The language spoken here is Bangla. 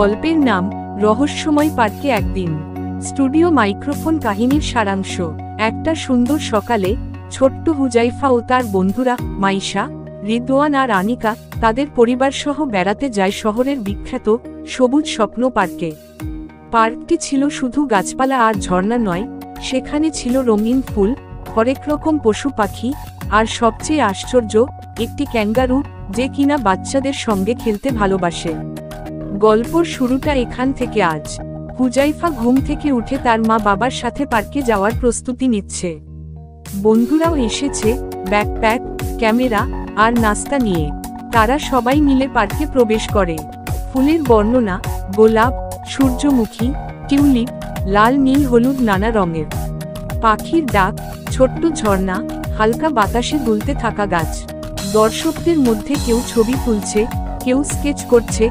গল্পের নাম রহস্যময় পার্কে একদিন। Studio microphone. কাহিনীর সারাংশ। একটা সুন্দর সকালে ছোট্ট হুজাইফা ও তার বন্ধুরা মাইশা, রিদওয়ান আর আনিকা তাদের পরিবারসহ বেড়াতে যায় শহরের বিখ্যাত সবুজ স্বপ্ন পার্কে। পার্কটি ছিল শুধু গাছপালা আর ঝর্ণা নয়, সেখানে ছিল রঙিন ফুল, হরেক রকম পশু পাখি, আর সবচেয়ে আশ্চর্য একটি ক্যাঙ্গারু, যে কিনা বাচ্চাদের সঙ্গে খেলতে ভালোবাসে। গল্পর শুরুটা এখান থেকে। আজ হুজাইফা ঘুম থেকে উঠে তার মা বাবার সাথে পার্কে যাওয়ার প্রস্তুতি নিচ্ছে। বন্ধুরাও এসেছে, ব্যাকপ্যাক, ক্যামেরা আর নাস্তা নিয়ে। তারা সবাই মিলে পার্কে প্রবেশ করে। ফুলের বর্ণনা গোলাপ, সূর্যমুখী, টিউলিপ, লাল, নীল, হলুদ, নানা রঙের। পাখির ডাক, ছোট্ট ঝর্ণা, হালকা বাতাসে দুলতে থাকা গাছ। দর্শকদের মধ্যে কেউ ছবি তুলছে, কেউ স্কেচ করছে,